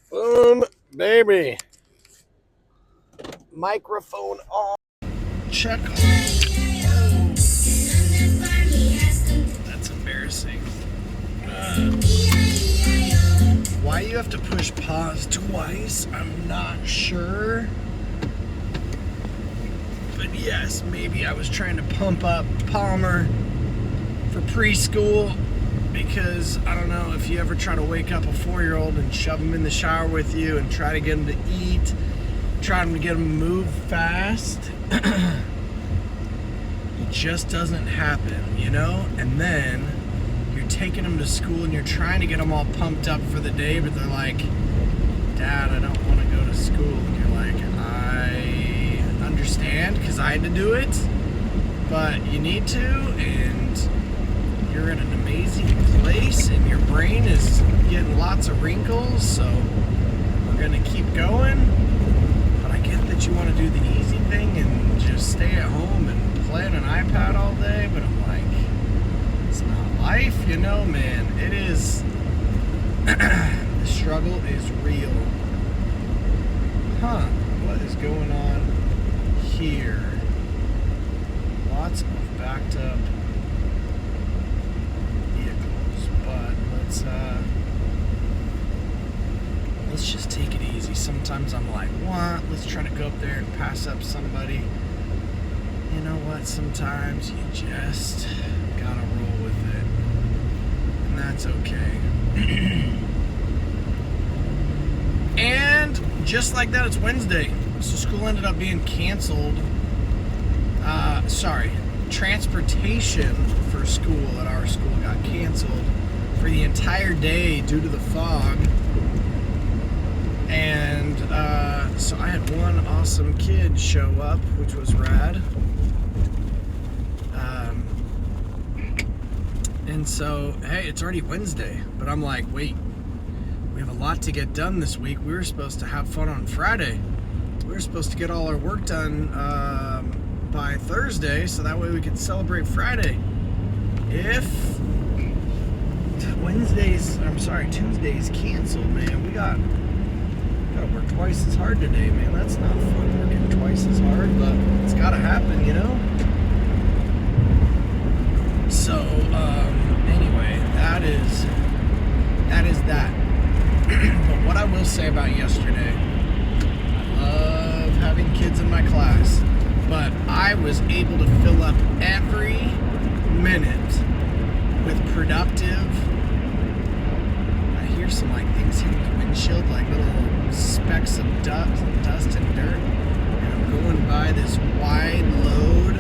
Boom, baby. Microphone on. Check. Oh, that's embarrassing. Why you have to push pause twice, I'm not sure. But yes, maybe I was trying to pump up Palmer for preschool. Because I don't know if you ever try to wake up a 4-year-old and shove him in the shower with you and try to get him to eat, try to get him to move fast. It just doesn't happen, you know? And then you're taking them to school and you're trying to get them all pumped up for the day, but they're like, Dad, I don't want to go to school. And you're like, I understand because I had to do it, but you need to, and you're in an amazing place and your brain is getting lots of wrinkles, so we're gonna keep going. But I get that you want to do the easy thing and just stay at home and play on an iPad all day, but I'm like, it's not life, you know, man. It is. The struggle is real. Huh, what is going on here? Lots of backed up vehicles, but let's just take it easy. Sometimes I'm like, what? Let's try to go up there and pass up somebody. You know what? Sometimes you just gotta roll with it, and that's okay. And just like that, it's Wednesday, so school ended up being canceled. Transportation for school at our school got canceled for the entire day due to the fog. And so I had one awesome kid show up, which was rad. And so, hey, it's already Wednesday, but I'm like, wait, we have a lot to get done this week. We were supposed to have fun on Friday. We were supposed to get all our work done by Thursday, so that way we could celebrate Friday. If Tuesday's canceled, man, we gotta work twice as hard today, man. That's not fun, working twice as hard, but it's gotta happen, you know? So, anyway, that is that. But what I will say about yesterday, I love having kids in my class, but I was able to fill up every minute with productive. I hear some like things hitting the windshield, like little specks of dust and dirt, and I'm going by this wide load. I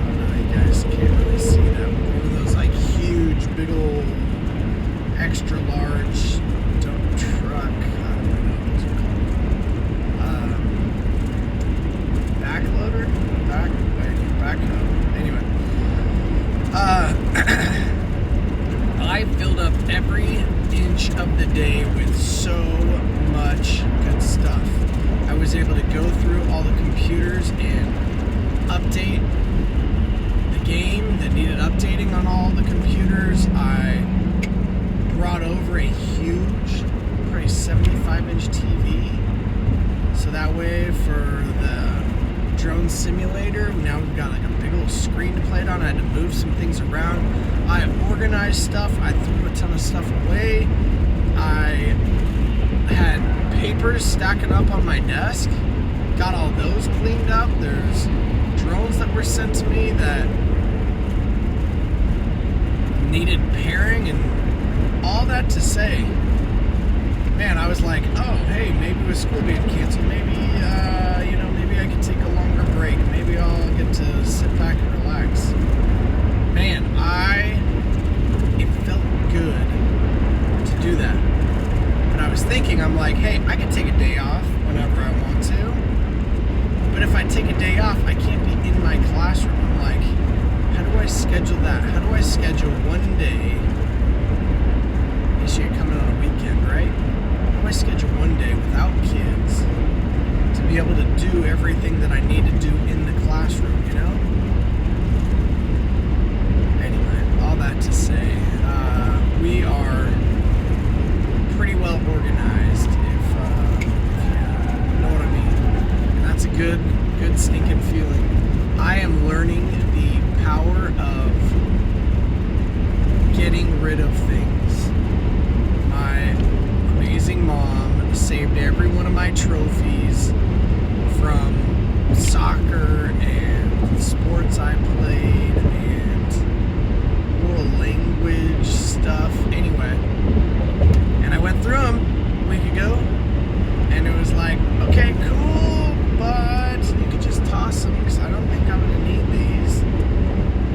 don't know, you guys can't really see that. One of those like huge, big old, extra large dump truck. I don't know what those are called. Backloader? Backhoe. Anyway. I filled up every inch of the day with so much good stuff. I was able to go through all the computers and update the game that needed updating on all the computers. I brought over a huge, probably 75-inch TV. So that way for the drone simulator, now we've got like a big old screen to play it on. I had to move some things around. I organized stuff. I threw a ton of stuff away. I had papers stacking up on my desk. Got all those cleaned up. There's drones that were sent to me that needed pairing, and all that to say, man, I was like, oh, hey, maybe with school being canceled, maybe maybe I could take a longer break. Maybe I'll get to sit back and relax. Man, it felt good to do that. But I was thinking, I'm like, hey, I can take a day off whenever I want to. But if I take a day off, I can't be in my classroom. I'm like, how do I schedule that? How do I schedule one day? I guess you could come in on a weekend, right? How do I schedule one day without kids to be able to do everything that I need to do in the classroom, you know? Anyway, all that to say, we are pretty well organized. feeling. I am learning the power of getting rid of things. My amazing mom saved every one of my trophies from soccer and sports I played and world language stuff. Anyway, and I went through them a week ago, and it was like, okay, cool, but you could just toss them because I don't think I'm going to need these.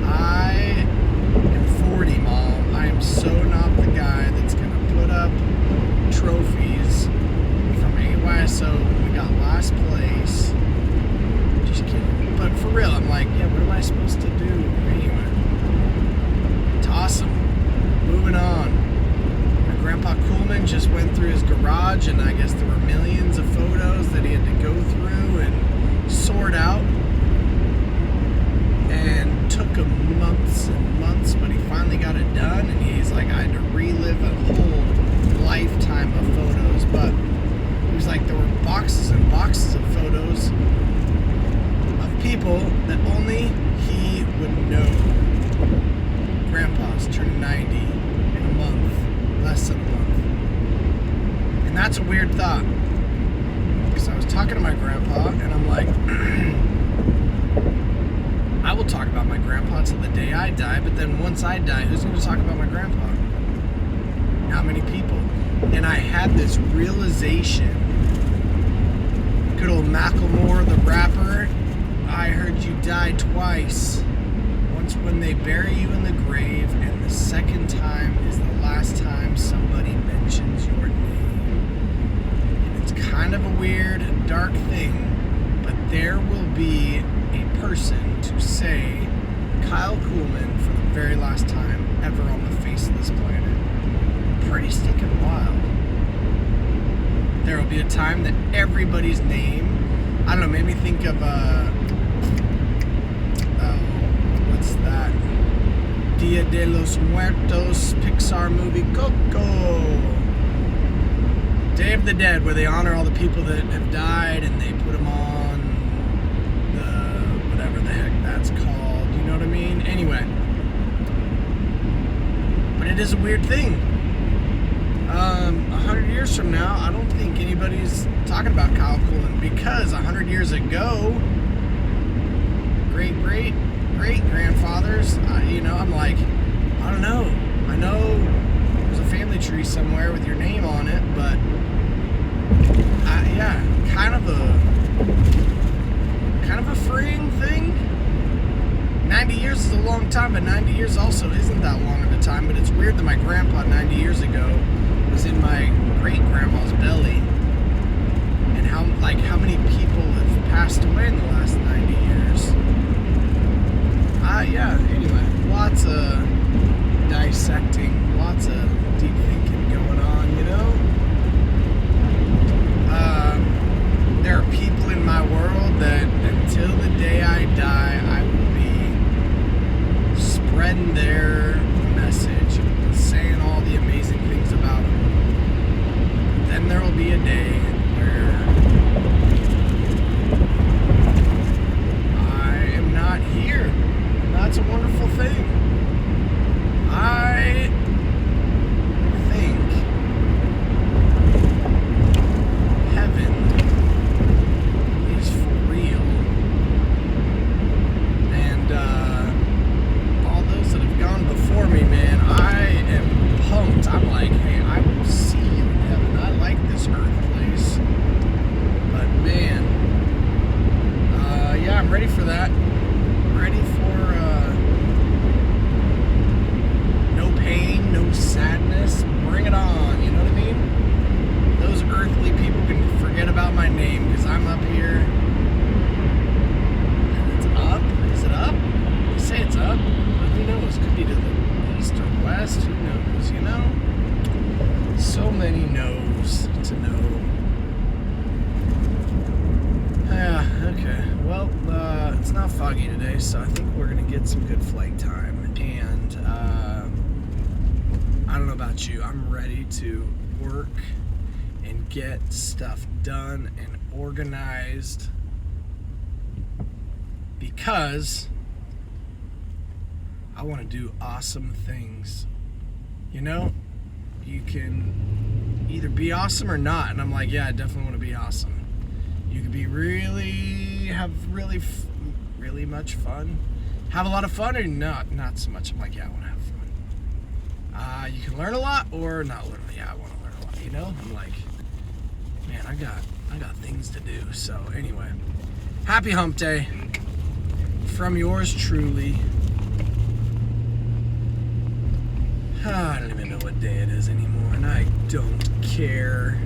I am 40, Mom. I am so not the guy that's going to put up trophies from AYSO when we got last place. Just kidding. But for real, I'm like, yeah, what am I supposed to do? Anyway, toss them. Moving on. My Grandpa Coolman just went through his garage, and I guess there were millions of photos that he had to go through and sort out. And took him months and months, but he finally got it done, and he's like, I had to relive a whole lifetime of photos. But he was like, there were boxes and boxes of photos of people that only he would know. Grandpa's turning 90 in a month, less than a month. And that's a weird thought, because I was talking to my grandpa, and I'm like, I will talk about my grandpa till the day I die, but then once I die, who's going to talk about my grandpa? Not many people. And I had this realization. Good old Macklemore, the rapper, I heard you die twice. Once when they bury you in the grave, and the second time is the last time somebody mentions your name. And it's kind of a weird, dark thing, but there will be a person to say Kyle Coolman for the very last time ever on the face of this planet. Pretty stinking wild. There will be a time that everybody's name, I don't know, made me think of what's that? Dia de los Muertos Pixar movie, Coco. Day of the Dead, where they honor all the people that have died and they put them on the whatever the heck that's called. You know what I mean? Anyway. But it is a weird thing. 100 years from now, I don't think anybody's talking about Kyle Coolman, because 100 years ago, great-great-great-grandfathers, I'm like, I don't know. I know there's a family tree somewhere with your name on it, but kind of a freeing thing. 90 years is a long time, but 90 years also isn't that long of a time. But it's weird that my grandpa 90 years ago was in my great-grandma's belly, and how many people have passed away in the last 90 years. Anyway, lots of dissecting, lots of deep thinking going on, there are people in my world that until the day I die, I will be spreading their message and saying all the amazing things about them. Then there will be a day where I am not here. And that's a wonderful thing. I think heaven is for real. And all those that have gone before me, man, I am pumped. I'm like, hey, I will see you in heaven. I like this earth place. But man, I'm ready for that. Ready for no pain, no sadness. Bring it on, you know what I mean? Those earthly people can forget about my name, because I'm up here. And it's up. Is it up? They say it's up. But who knows? Could be to the east or west. Who knows, So many no's to know. Yeah, okay. Well, it's not foggy today, so I think we're going to get some good flight time. And I don't know about you. I'm ready to work and get stuff done and organized because I want to do awesome things. You know, you can either be awesome or not, and I'm like, yeah, I definitely want to be awesome. You can be have really much fun, have a lot of fun, or not so much. I'm like, yeah, I want to have fun. You can learn a lot or not learn. Yeah, I want to learn a lot. You know, I'm like, man, I got things to do. So anyway, happy hump day from yours truly. I don't even know what day it is anymore, and I don't care.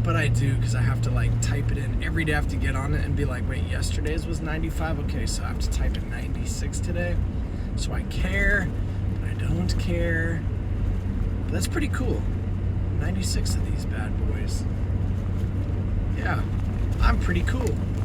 But I do, because I have to like type it in every day. I have to get on it and be like, wait, yesterday's was 95? Okay, so I have to type in 96 today. So I care, but I don't care. But that's pretty cool. 96 of these bad boys. Yeah, I'm pretty cool.